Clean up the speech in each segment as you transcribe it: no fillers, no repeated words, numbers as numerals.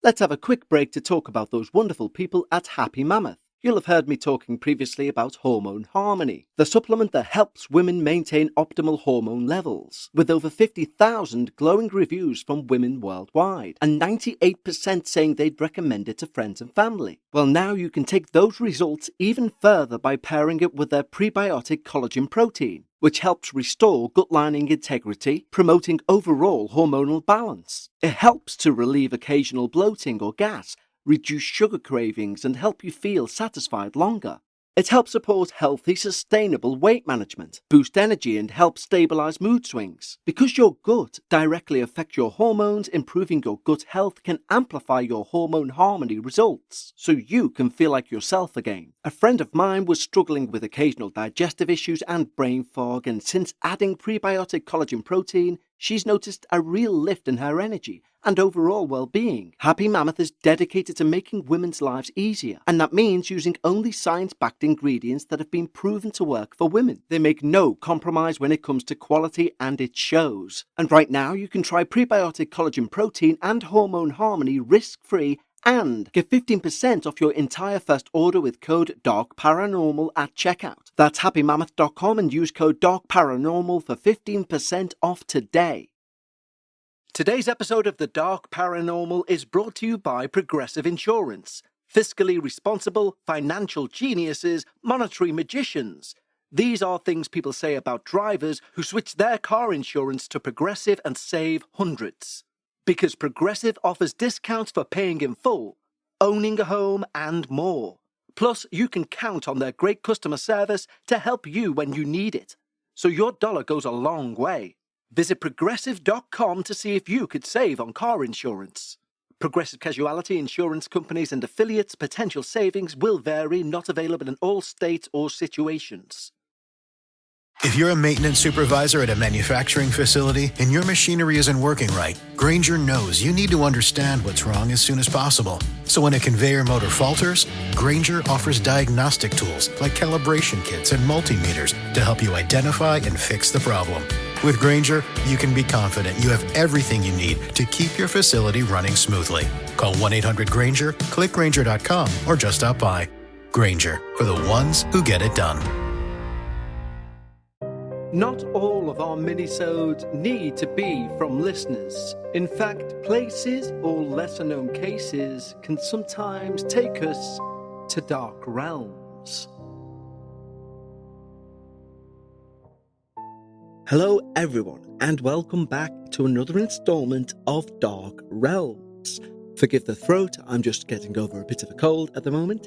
Let's have a quick break to talk about those wonderful people at Happy Mammoth. You'll have heard me talking previously about Hormone Harmony, the supplement that helps women maintain optimal hormone levels, with over 50,000 glowing reviews from women worldwide, and 98% saying they'd recommend it to friends and family. Well, now you can take those results even further by pairing it with their prebiotic collagen protein, which helps restore gut lining integrity, promoting overall hormonal balance. It helps to relieve occasional bloating or gas, reduce sugar cravings, and help you feel satisfied longer. It helps support healthy, sustainable weight management, boost energy, and help stabilize mood swings. Because your gut directly affects your hormones, improving your gut health can amplify your hormone harmony results, so you can feel like yourself again. A friend of mine was struggling with occasional digestive issues and brain fog, and since adding prebiotic collagen protein, she's noticed a real lift in her energy and overall well-being. Happy Mammoth is dedicated to making women's lives easier, and that means using only science-backed ingredients that have been proven to work for women. They make no compromise when it comes to quality, and it shows. And right now, you can try prebiotic collagen protein and hormone harmony risk-free and get 15% off your entire first order with code DARKParanormal at checkout. That's happymammoth.com and use code DARKParanormal for 15% off today. Today's episode of The Dark Paranormal is brought to you by Progressive Insurance. Fiscally responsible, financial geniuses, monetary magicians. These are things people say about drivers who switch their car insurance to Progressive and save hundreds. Because Progressive offers discounts for paying in full, owning a home, and more. Plus, you can count on their great customer service to help you when you need it. So your dollar goes a long way. Visit Progressive.com to see if you could save on car insurance. Progressive Casualty Insurance Companies and affiliates' potential savings will vary, not available in all states or situations. If you're a maintenance supervisor at a manufacturing facility and your machinery isn't working right, Grainger knows you need to understand what's wrong as soon as possible. So when a conveyor motor falters, Grainger offers diagnostic tools like calibration kits and multimeters to help you identify and fix the problem. With Grainger, you can be confident you have everything you need to keep your facility running smoothly. Call 1-800-GRAINGER, click Grainger.com, or just stop by. Grainger, for the ones who get it done. Not all of our minisodes need to be from listeners. In fact, places or lesser-known cases can sometimes take us to dark realms. Hello everyone, and welcome back to another installment of Dark Realms. Forgive the throat, I'm just getting over a bit of a cold at the moment,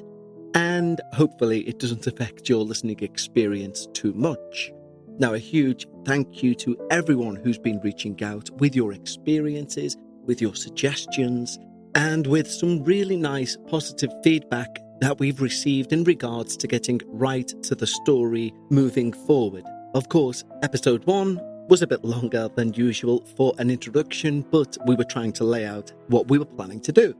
and hopefully it doesn't affect your listening experience too much. Now, a huge thank you to everyone who's been reaching out with your experiences, with your suggestions, and with some really nice positive feedback that we've received in regards to getting right to the story moving forward. Of course, episode 1 was a bit longer than usual for an introduction, but we were trying to lay out what we were planning to do.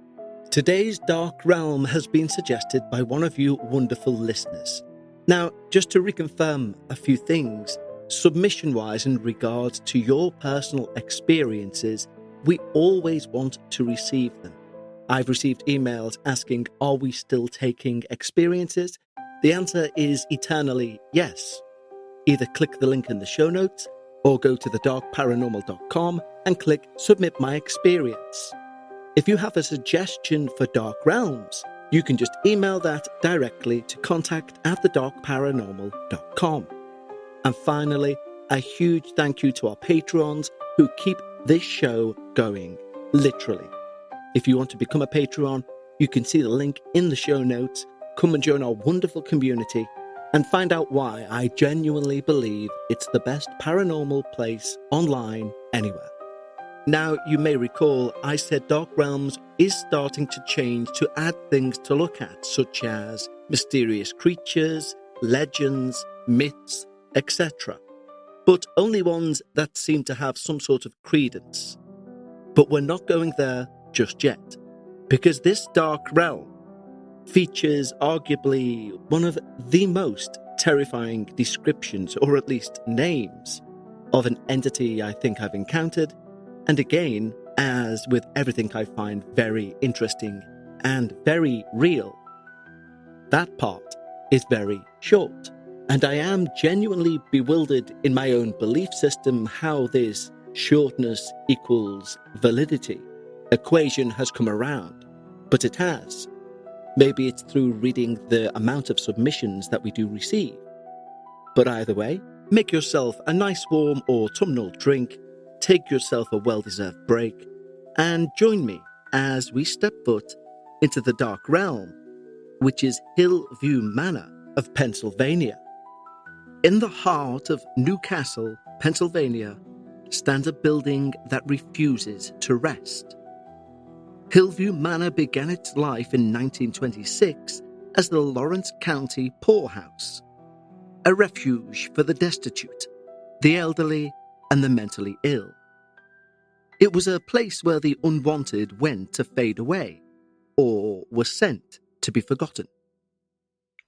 Today's Dark Realm has been suggested by one of you wonderful listeners. Now, just to reconfirm a few things, submission-wise in regards to your personal experiences, we always want to receive them. I've received emails asking, are we still taking experiences? The answer is eternally yes. Either click the link in the show notes or go to thedarkparanormal.com and click Submit My Experience. If you have a suggestion for Dark Realms, you can just email that directly to contact@thedarkparanormal.com. And finally, a huge thank you to our Patrons who keep this show going, literally. If you want to become a Patreon, you can see the link in the show notes. Come and join our wonderful community and find out why I genuinely believe it's the best paranormal place online anywhere. Now, you may recall I said Dark Realms is starting to change to add things to look at, such as mysterious creatures, legends, myths, etc. But only ones that seem to have some sort of credence. But we're not going there just yet, because this Dark Realm features arguably one of the most terrifying descriptions, or at least names, of an entity I think I've encountered, and again, As with everything I find very interesting and very real, that part is very short, and I am genuinely bewildered in my own belief system how this shortness equals validity equation has come around, but it has. Maybe it's through reading the amount of submissions that we do receive. But either way, make yourself a nice warm autumnal drink, take yourself a well-deserved break, and join me as we step foot into the dark realm, which is Hill View Manor of Pennsylvania. In the heart of Newcastle, Pennsylvania, stands a building that refuses to rest. Hill View Manor began its life in 1926 as the Lawrence County Poorhouse, a refuge for the destitute, the elderly, and the mentally ill. It was a place where the unwanted went to fade away, or were sent to be forgotten.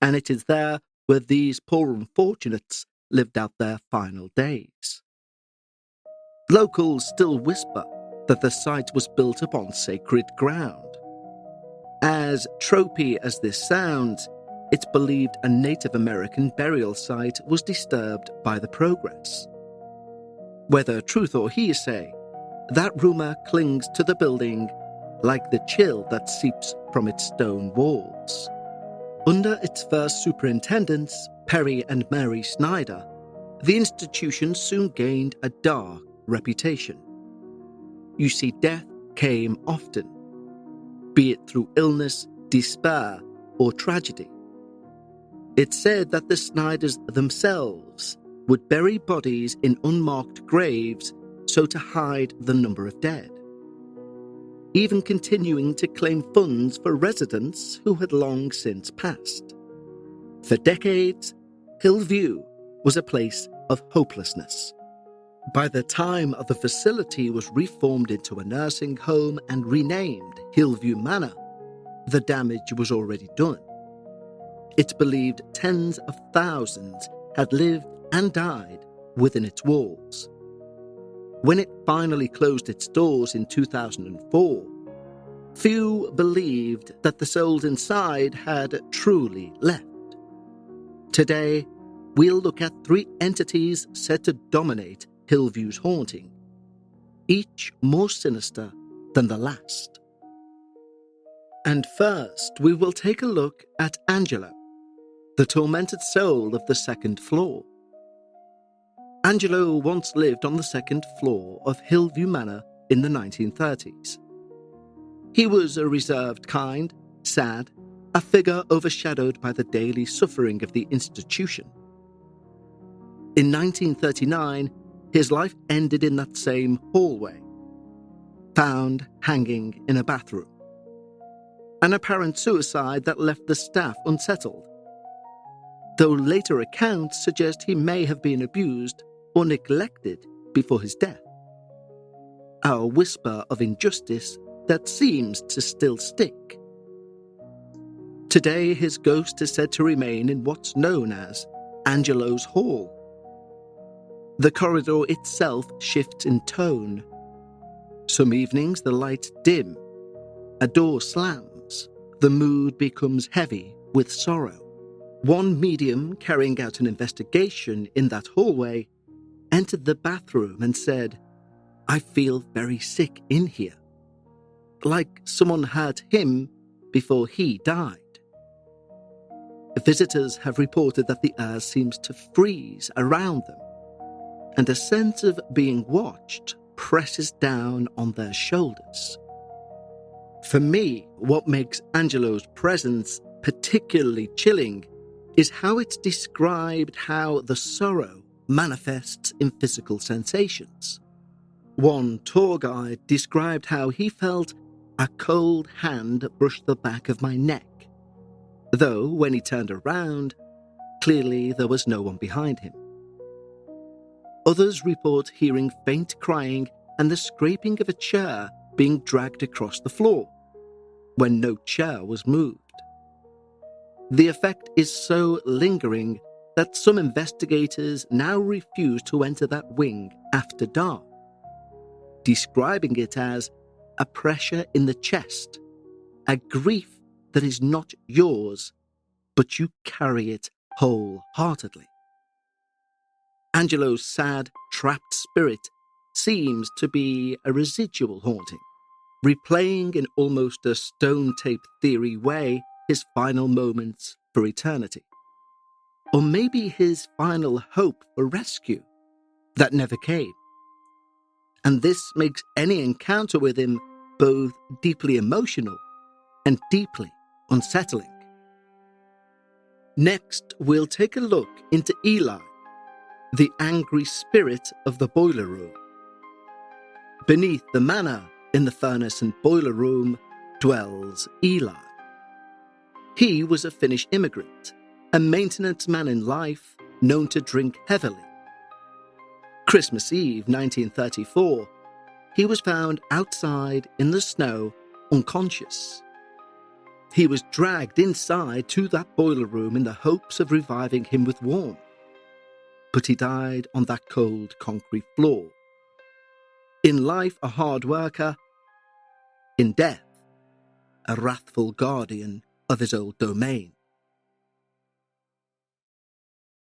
And it is there where these poor unfortunates lived out their final days. Locals still whisper that the site was built upon sacred ground. As tropey as this sounds, it's believed a Native American burial site was disturbed by the progress. Whether truth or hearsay, that rumor clings to the building like the chill that seeps from its stone walls. Under its first superintendents, Perry and Mary Snyder, the institution soon gained a dark reputation. You see, death came often, be it through illness, despair, or tragedy. It's said that the Snyders themselves would bury bodies in unmarked graves so to hide the number of dead, even continuing to claim funds for residents who had long since passed. For decades, Hill View was a place of hopelessness. By the time the facility was reformed into a nursing home and renamed Hill View Manor, the damage was already done. It's believed tens of thousands had lived and died within its walls. When it finally closed its doors in 2004, few believed that the souls inside had truly left. Today, we'll look at three entities said to dominate Hill View's haunting, each more sinister than the last. And first, we will take a look at Angelo, the tormented soul of the second floor. Angelo once lived on the second floor of Hill View Manor in the 1930s. He was a reserved kind, sad, a figure overshadowed by the daily suffering of the institution. In 1939, his life ended in that same hallway, found hanging in a bathroom. An apparent suicide that left the staff unsettled, though later accounts suggest he may have been abused or neglected before his death. A whisper of injustice that seems to still stick. Today, his ghost is said to remain in what's known as Angelo's Hall. The corridor itself shifts in tone. Some evenings the lights dim, a door slams, the mood becomes heavy with sorrow. One medium carrying out an investigation in that hallway entered the bathroom and said, "I feel very sick in here," like someone had him before he died. Visitors have reported that the air seems to freeze around them, and a sense of being watched presses down on their shoulders. For me, what makes Angelo's presence particularly chilling is how it's described how the sorrow manifests in physical sensations. One tour guide described how he felt a cold hand brush the back of my neck, though when he turned around, clearly there was no one behind him. Others report hearing faint crying and the scraping of a chair being dragged across the floor, when no chair was moved. The effect is so lingering that some investigators now refuse to enter that wing after dark, describing it as a pressure in the chest, a grief that is not yours, but you carry it wholeheartedly. Angelo's sad, trapped spirit seems to be a residual haunting, replaying in almost a stone-tape theory way his final moments for eternity. Or maybe his final hope for rescue that never came. And this makes any encounter with him both deeply emotional and deeply unsettling. Next, we'll take a look into Eli, the angry spirit of the boiler room. Beneath the manor, in the furnace and boiler room, dwells Eli. He was a Finnish immigrant, a maintenance man in life, known to drink heavily. Christmas Eve 1934, he was found outside in the snow, unconscious. He was dragged inside to that boiler room in the hopes of reviving him with warmth. But he died on that cold concrete floor. In life, a hard worker. In death, a wrathful guardian of his old domain.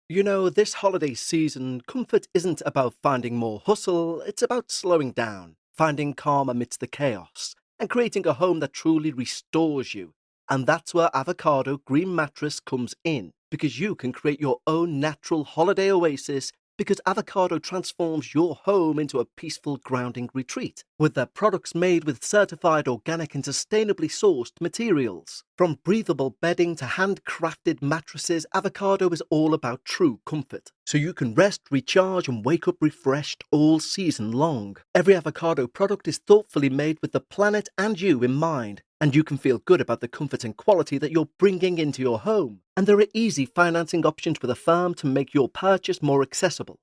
You know, this holiday season, comfort isn't about finding more hustle, it's about slowing down, finding calm amidst the chaos, and creating a home that truly restores you. And that's where Avocado Green Mattress comes in, because you can create your own natural holiday oasis, because Avocado transforms your home into a peaceful grounding retreat, with their products made with certified organic and sustainably sourced materials. From breathable bedding to handcrafted mattresses, Avocado is all about true comfort. So you can rest, recharge and wake up refreshed all season long. Every Avocado product is thoughtfully made with the planet and you in mind, and you can feel good about the comfort and quality that you're bringing into your home. And there are easy financing options with a firm to make your purchase more accessible.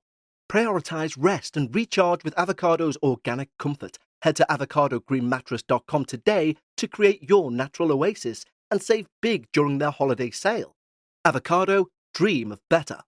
Prioritize rest and recharge with Avocado's organic comfort. Head to avocadogreenmattress.com today to create your natural oasis and save big during their holiday sale. Avocado, dream of better.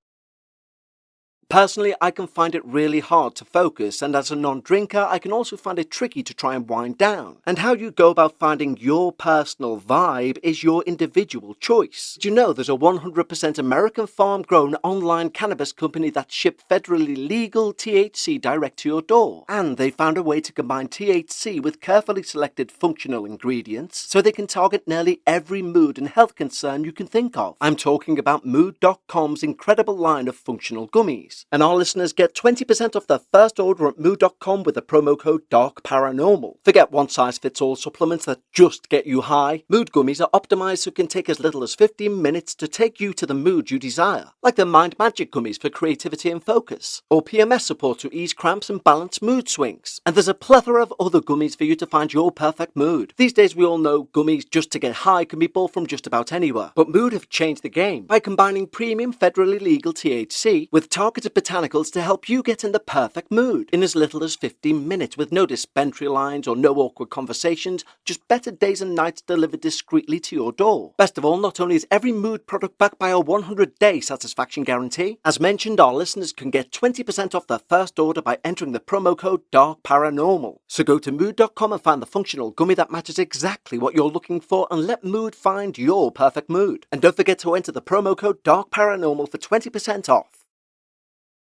Personally, I can find it really hard to focus, and as a non-drinker, I can also find it tricky to try and wind down. And how you go about finding your personal vibe is your individual choice. Do you know there's a 100% American farm-grown online cannabis company that ships federally legal THC direct to your door? And they found a way to combine THC with carefully selected functional ingredients so they can target nearly every mood and health concern you can think of. I'm talking about Mood.com's incredible line of functional gummies. And our listeners get 20% off their first order at Mood.com with the promo code DARKParanormal. Forget one-size-fits-all supplements that just get you high. Mood gummies are optimized so it can take as little as 15 minutes to take you to the mood you desire, like the Mind Magic gummies for creativity and focus, or PMS support to ease cramps and balance mood swings. And there's a plethora of other gummies for you to find your perfect mood. These days we all know gummies just to get high can be bought from just about anywhere, but Mood have changed the game by combining premium federally legal THC with targeted botanicals to help you get in the perfect mood in as little as 15 minutes with no dispensary lines or no awkward conversations, just better days and nights delivered discreetly to your door. Best of all, not only is every Mood product backed by a 100-day satisfaction guarantee, as mentioned, our listeners can get 20% off their first order by entering the promo code DARKParanormal. So go to Mood.com and find the functional gummy that matches exactly what you're looking for and let Mood find your perfect mood. And don't forget to enter the promo code DARKParanormal for 20% off.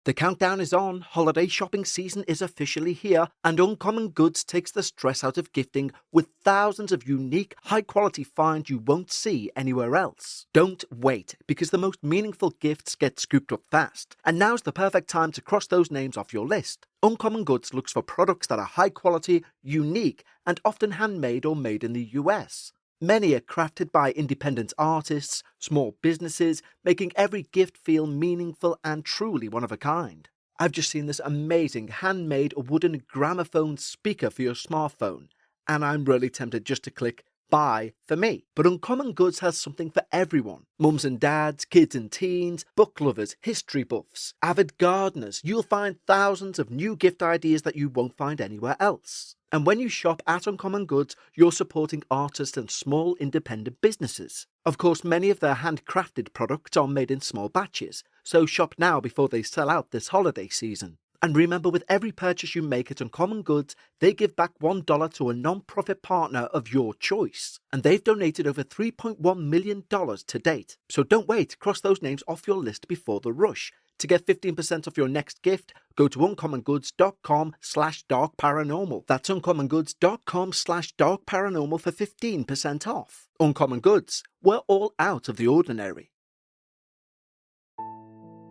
The countdown is on, holiday shopping season is officially here, and Uncommon Goods takes the stress out of gifting with thousands of unique, high-quality finds you won't see anywhere else. Don't wait, because the most meaningful gifts get scooped up fast, and now's the perfect time to cross those names off your list. Uncommon Goods looks for products that are high-quality, unique, and often handmade or made in the US. Many are crafted by independent artists, small businesses, making every gift feel meaningful and truly one of a kind. I've just seen this amazing handmade wooden gramophone speaker for your smartphone, and I'm really tempted just to click buy for me. But Uncommon Goods has something for everyone. Mums and dads, kids and teens, book lovers, history buffs, avid gardeners. You'll find thousands of new gift ideas that you won't find anywhere else. And when you shop at Uncommon Goods, you're supporting artists and small independent businesses. Of course, many of their handcrafted products are made in small batches, so shop now before they sell out this holiday season. And remember, with every purchase you make at Uncommon Goods, they give back $1 to a non-profit partner of your choice. And they've donated over $3.1 million to date. So don't wait, cross those names off your list before the rush. To get 15% off your next gift, go to uncommongoods.com/darkparanormal. That's uncommongoods.com/darkparanormal for 15% off. Uncommon Goods, we're all out of the ordinary.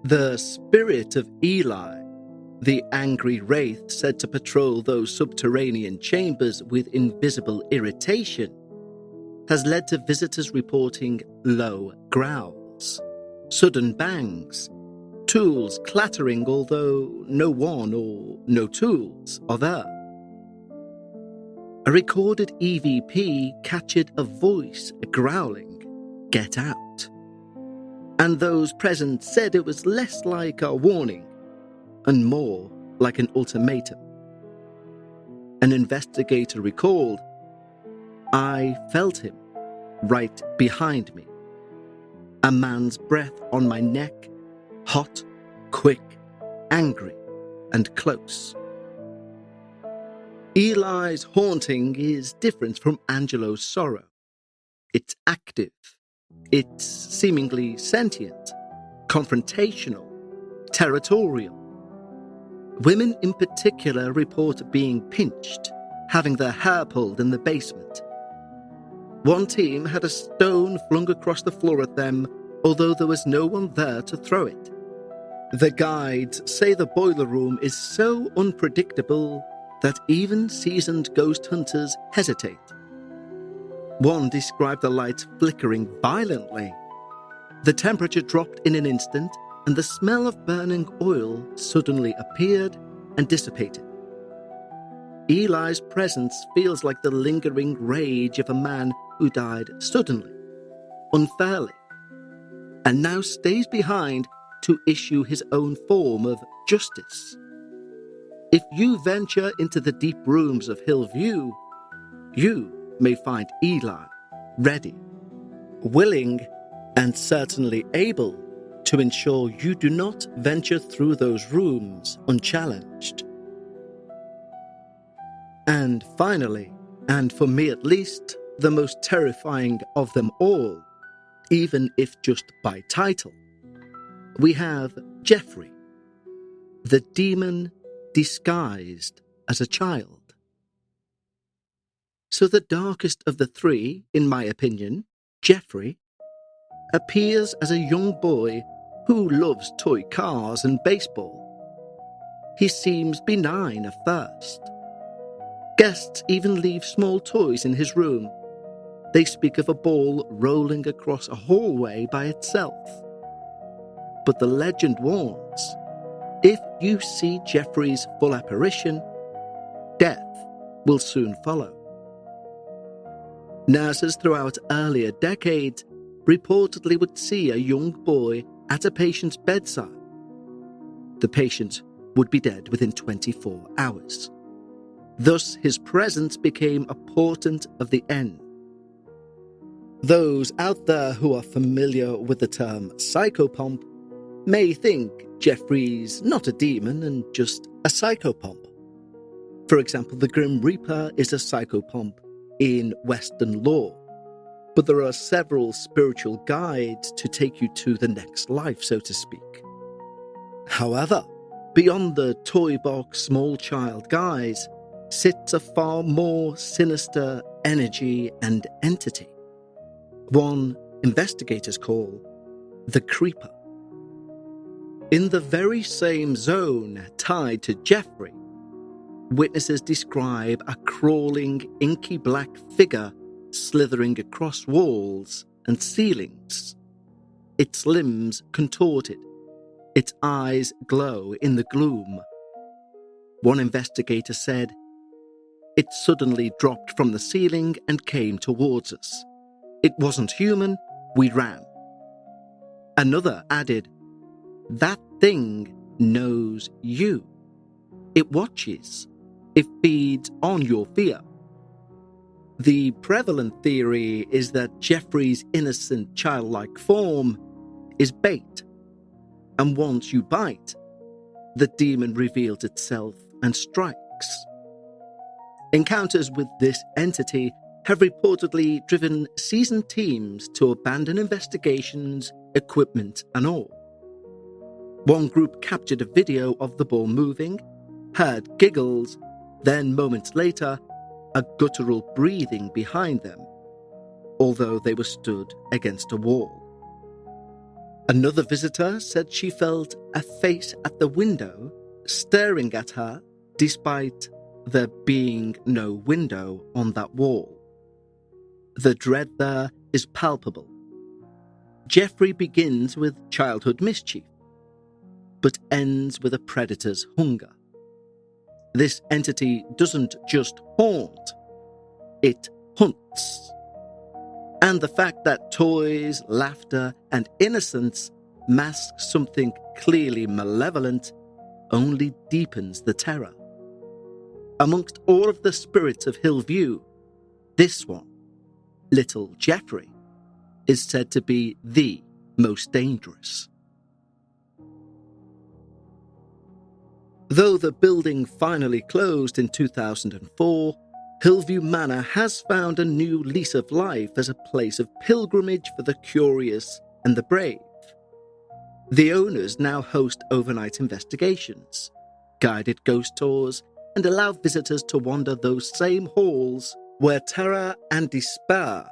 The spirit of Eli, the angry wraith said to patrol those subterranean chambers with invisible irritation, has led to visitors reporting low growls, sudden bangs, tools clattering although no one or no tools are there. A recorded EVP captured a voice growling, "Get out." And those present said it was less like a warning and more like an ultimatum. An investigator recalled, "I felt him right behind me. A man's breath on my neck, hot, quick, angry, and close." Eli's haunting is different from Angelo's sorrow. It's active. It's seemingly sentient, confrontational, territorial. Women in particular report being pinched, having their hair pulled in the basement. One team had a stone flung across the floor at them, although there was no one there to throw it. The guides say the boiler room is so unpredictable that even seasoned ghost hunters hesitate. One described the lights flickering violently. The temperature dropped in an instant, and the smell of burning oil suddenly appeared and dissipated. Eli's presence feels like the lingering rage of a man who died suddenly, unfairly, and now stays behind to issue his own form of justice. If you venture into the deep rooms of Hill View, you may find Eli ready, willing, and certainly able to ensure you do not venture through those rooms unchallenged. And finally, and for me at least, the most terrifying of them all, even if just by title, we have Jeffrey, the demon disguised as a child. So the darkest of the three, in my opinion, Jeffrey, appears as a young boy who loves toy cars and baseball. He seems benign at first. Guests even leave small toys in his room. They speak of a ball rolling across a hallway by itself. But the legend warns, if you see Jeffrey's full apparition, death will soon follow. Nurses throughout earlier decades reportedly would see a young boy at a patient's bedside. The patient would be dead within 24 hours. Thus, his presence became a portent of the end. Those out there who are familiar with the term psychopomp may think Jeffrey's not a demon and just a psychopomp. For example, the Grim Reaper is a psychopomp in Western lore, but there are several spiritual guides to take you to the next life, so to speak. However, beyond the toy box small child guise sits a far more sinister energy and entity, one investigators call the Creeper. In the very same zone tied to Jeffrey, witnesses describe a crawling, inky black figure slithering across walls and ceilings. Its limbs contorted, its eyes glow in the gloom. One investigator said, "It suddenly dropped from the ceiling and came towards us. It wasn't human, we ran." Another added, "That thing knows you. It watches. It feeds on your fear." The prevalent theory is that Jeffrey's innocent childlike form is bait, and once you bite, the demon reveals itself and strikes. Encounters with this entity have reportedly driven seasoned teams to abandon investigations, equipment, and all. One group captured a video of the ball moving, heard giggles, then moments later, a guttural breathing behind them, although they were stood against a wall. Another visitor said she felt a face at the window staring at her despite there being no window on that wall. The dread there is palpable. Jeffrey begins with childhood mischief, but ends with a predator's hunger. This entity doesn't just haunt, it hunts. And the fact that toys, laughter, and innocence mask something clearly malevolent only deepens the terror. Amongst all of the spirits of Hill View, this one, Little Jeffrey, is said to be the most dangerous. Though the building finally closed in 2004, Hill View Manor has found a new lease of life as a place of pilgrimage for the curious and the brave. The owners now host overnight investigations, guided ghost tours, and allow visitors to wander those same halls where terror and despair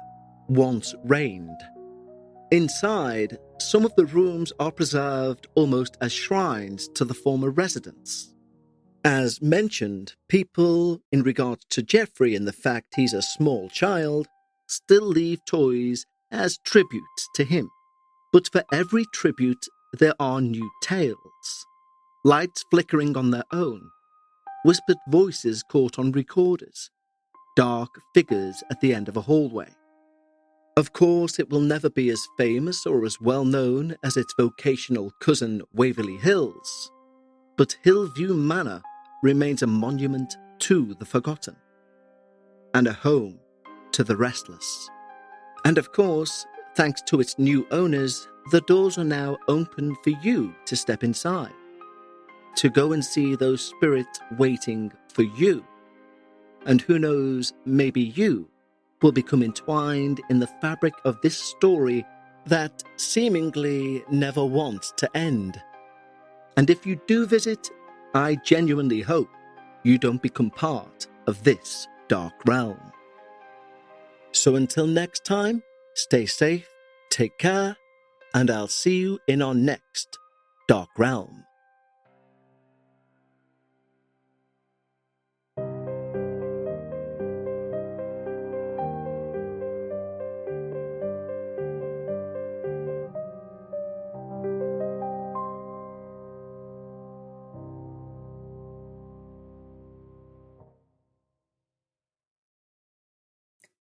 once reigned. Inside, some of the rooms are preserved almost as shrines to the former residents. As mentioned, people, in regards to Jeffrey and the fact he's a small child, still leave toys as tributes to him. But for every tribute, there are new tales. Lights flickering on their own, whispered voices caught on recorders, dark figures at the end of a hallway. Of course, it will never be as famous or as well known as its vocational cousin Waverly Hills, but Hill View Manor remains a monument to the forgotten, and a home to the restless. And of course, thanks to its new owners, the doors are now open for you to step inside, to go and see those spirits waiting for you. And who knows, maybe you will become entwined in the fabric of this story that seemingly never wants to end. And if you do visit, I genuinely hope you don't become part of this dark realm. So until next time, stay safe, take care, and I'll see you in our next Dark Realm.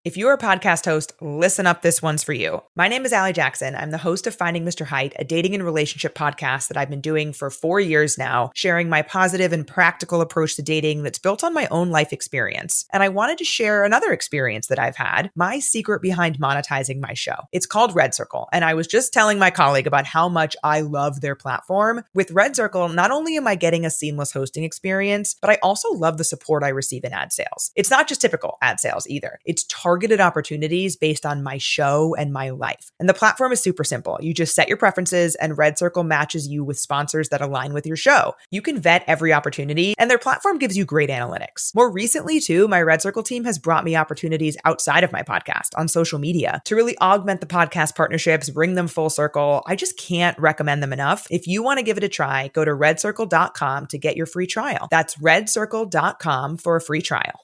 If you're a podcast host, listen up, this one's for you. My name is Allie Jackson. I'm the host of Finding Mr. Height, a dating and relationship podcast that I've been doing for 4 years now, sharing my positive and practical approach to dating that's built on my own life experience. And I wanted to share another experience that I've had, my secret behind monetizing my show. It's called Red Circle, and I was just telling my colleague about how much I love their platform. With Red Circle, not only am I getting a seamless hosting experience, but I also love the support I receive in ad sales. It's not just typical ad sales either. It's targeted opportunities based on my show and my life. And the platform is super simple. You just set your preferences and Red Circle matches you with sponsors that align with your show. You can vet every opportunity and their platform gives you great analytics. More recently too, my Red Circle team has brought me opportunities outside of my podcast on social media to really augment the podcast partnerships, bring them full circle. I just can't recommend them enough. If you want to give it a try, go to redcircle.com to get your free trial. That's redcircle.com for a free trial.